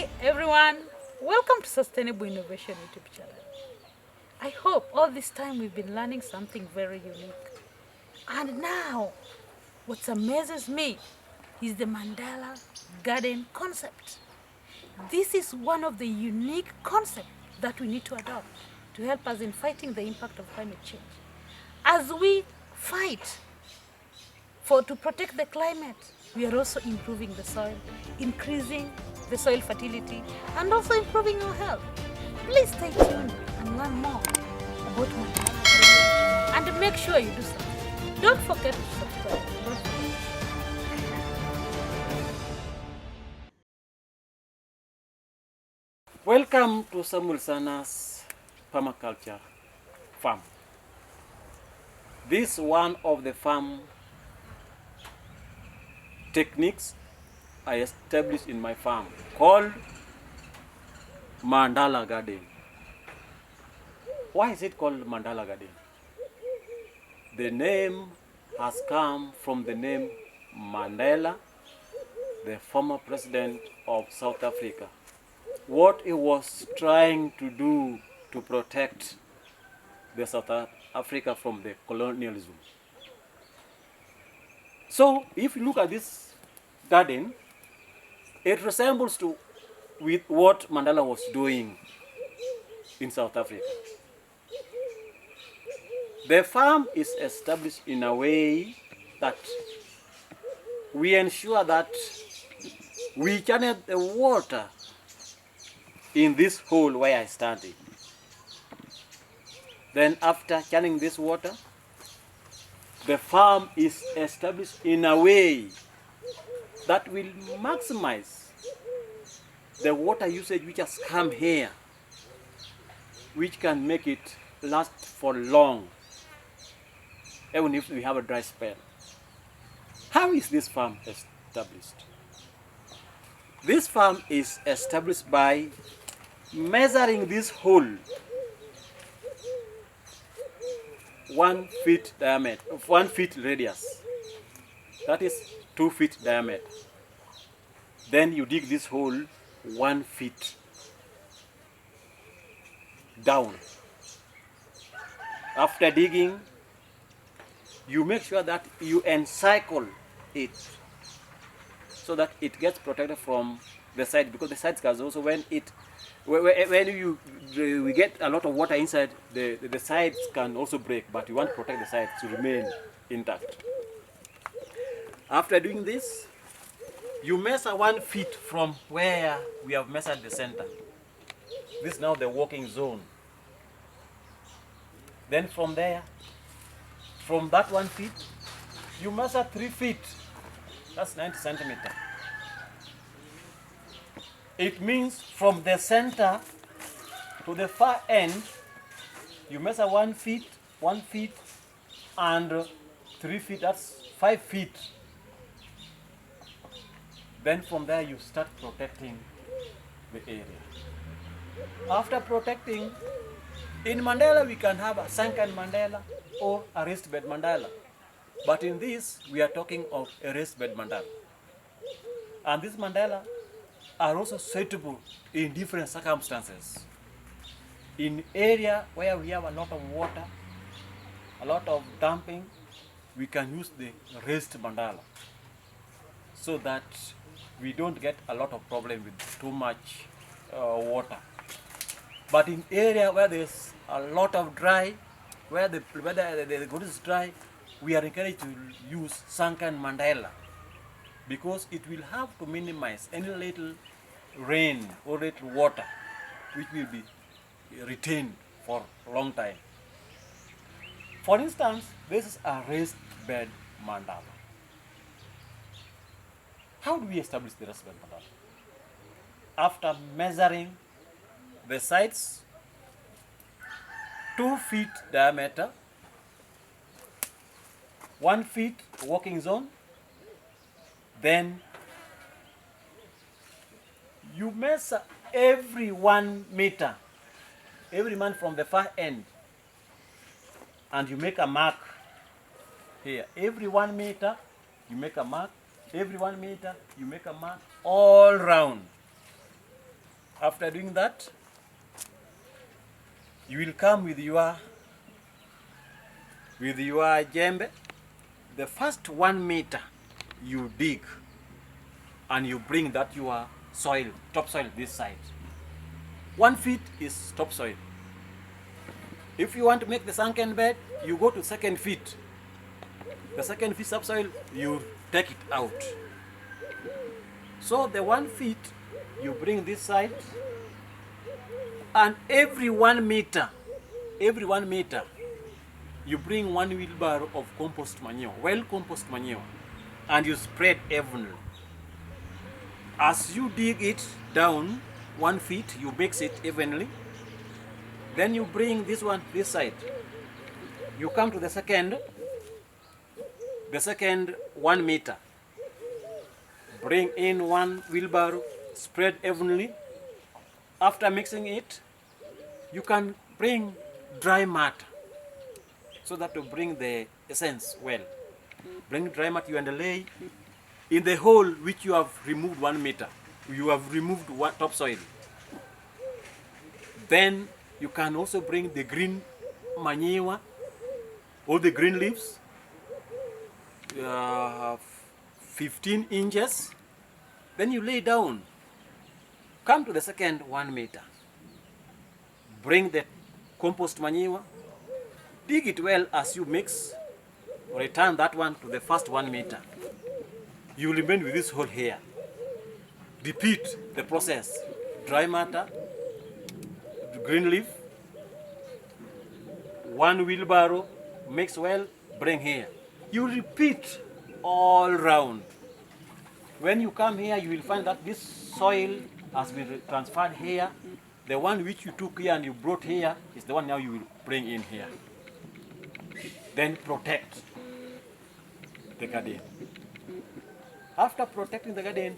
Hi everyone, welcome to Sustainable Innovation YouTube channel. I hope all this time we've been learning something very unique. And now, what amazes me is the Mandala garden concept. This is one of the unique concepts that we need to adopt to help us in fighting the impact of climate change. As we fight to protect the climate, we are also improving the soil, increasing the soil fertility, and also improving our health. Please stay tuned and learn more about Mandala and make sure you do something. Don't forget to subscribe. Don't forget. Welcome to Samuel Sana's Permaculture farm. This is one of the farm techniques I established in my farm called Mandala garden. Why is it called Mandala garden? The name has come from the name Mandela, the former president of South Africa. What he was trying to do to protect the South Africa from the colonialism. So if you look at this garden, it resembles to with what Mandela was doing in South Africa. The farm is established in a way that we ensure that we channel the water in this hole where I started. Then after channeling this water, the farm is established in a way that will maximize the water usage which has come here, which can make it last for long, even if we have a dry spell. How is this farm established? This farm is established by measuring this hole 1 feet diameter, 1 feet radius. That is 2 feet diameter. Then you dig this hole 1 feet down. After digging, you make sure that you encircle it so that it gets protected from the side, because the sides can also, when we get a lot of water inside, the sides can also break, but you want to protect the sides to remain intact. After doing this, you measure 1 feet from where we have measured the center. This is now the working zone. Then from there, from that 1 feet, you measure 3 feet. That's 90 centimeters. It means from the center to the far end, you measure 1 feet, and 3 feet, that's 5 feet. Then from there you start protecting the area. After protecting, in Mandala we can have a sunken Mandala or a raised bed Mandala. But in this, we are talking of a raised bed Mandala. And these Mandala are also suitable in different circumstances. In area where we have a lot of water, a lot of dumping, we can use the raised Mandala so that we don't get a lot of problem with too much water. But in area where there's a lot of dry, where the ground is dry, we are encouraged to use sunken Mandala, because it will have to minimize any little rain or little water which will be retained for a long time. For instance, this is a raised bed Mandala. How do we establish the raised bed Mandala? After measuring the sides 2 feet diameter, 1 feet working zone, then you measure every 1 meter, every man from the far end, and you make a mark here. Every 1 meter you make a mark, every 1 meter you make a mark all round. After doing that, you will come with your jembe. The first 1 meter you dig and you bring that your soil, topsoil this side. 1 feet is topsoil. If you want to make the sunken bed, you go to second feet. The second feet subsoil, you take it out. So the 1 feet, you bring this side, and every 1 meter, you bring 1 wheelbarrow of compost manure, well compost manure, and you spread evenly. As you dig it down 1 feet, you mix it evenly. Then you bring this one this side. You come to the second 1 meter. Bring in 1 wheelbarrow, spread evenly. After mixing it, you can bring dry matter so that to bring the essence well. Bring dry matter, you underlay in the hole which you have removed 1 meter. You have removed one topsoil. Then you can also bring the green manure, all the green leaves, 15 inches. Then you lay down. Come to the second 1 meter. Bring the compost manure. Dig it well as you mix. Return that one to the first 1 meter. You will remain with this hole here. Repeat the process. Dry matter, green leaf, 1 wheelbarrow, mix well, bring here. You repeat all round. When you come here, you will find that this soil has been transferred here. The one which you took here and you brought here is the one now you will bring in here. Then protect the garden. After protecting the garden,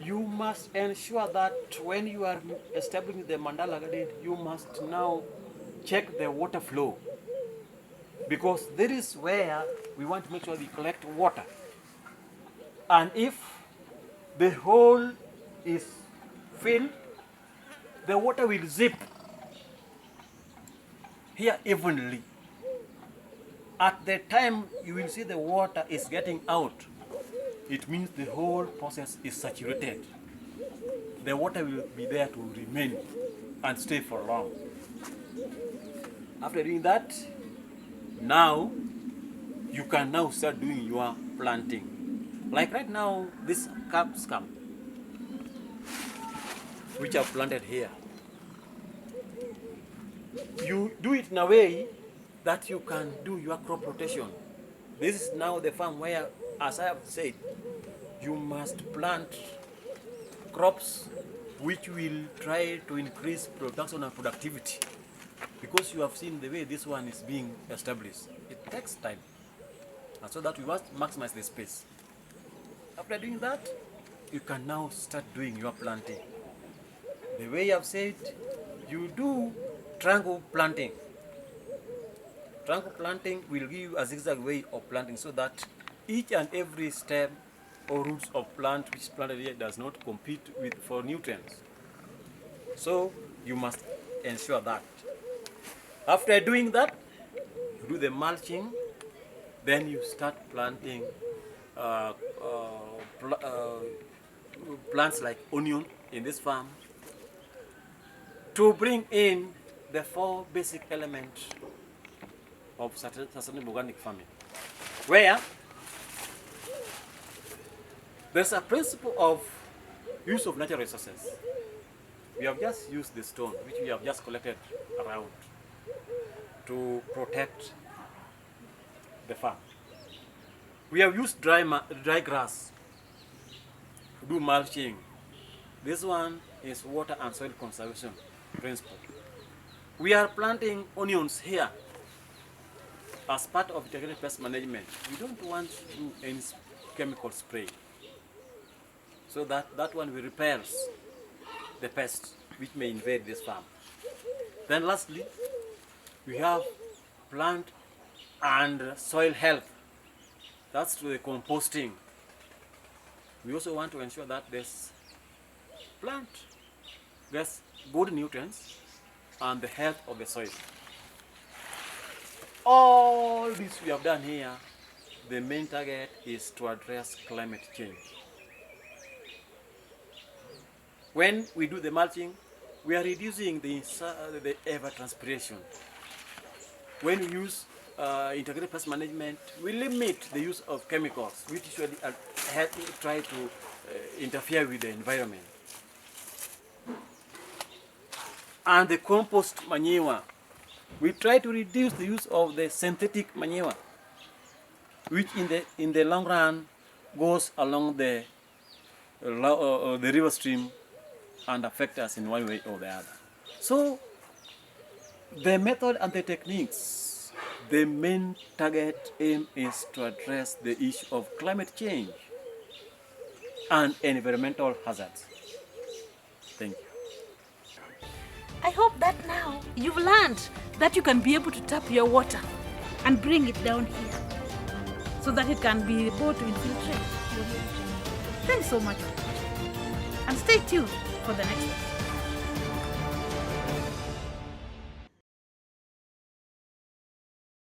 you must ensure that when you are establishing the mandala garden, you must now check the water flow. Because there is where we want to make sure we collect water. And if the hole is filled, the water will zip here evenly. At the time you will see the water is getting out, it means the whole process is saturated. The water will be there to remain and stay for long. After doing that, now you can now start doing your planting. Like right now, this scam which I've planted here. You do it in a way that you can do your crop rotation. This is now the farm where, as I have said, you must plant crops which will try to increase production and productivity. Because you have seen the way this one is being established. It takes time. And so that we must maximize the space. After doing that, you can now start doing your planting. The way I've said, you do triangle planting. Triangle planting will give you a zigzag way of planting so that each and every stem or roots of plant which is planted here does not compete for nutrients. So you must ensure that. After doing that, you do the mulching, then you start planting plants like onion in this farm to bring in the 4 basic elements of sustainable organic farming, where there's a principle of use of natural resources. We have just used the stone which we have just collected around to protect the farm. We have used dry grass to do mulching. This one is water and soil conservation principle. We are planting onions here as part of integrated pest management. We don't want to do any chemical spray. So that one will repels the pests which may invade this farm. Then lastly, we have plant and soil health. That's through the composting. We also want to ensure that this plant gets good nutrients and the health of the soil. All this we have done here, the main target is to address climate change. When we do the mulching, we are reducing the evapotranspiration. When we use integrated pest management, we limit the use of chemicals, which usually try to interfere with the environment. And the compost manure, we try to reduce the use of the synthetic manure, which in the long run goes along the river stream and affect us in one way or the other. So the method and the techniques, the main target aim is to address the issue of climate change and environmental hazards. Thank you. I hope that now you've learned that you can be able to tap your water and bring it down here so that it can be able to infiltrate your water. Thanks so much for watching, and stay tuned for the next episode.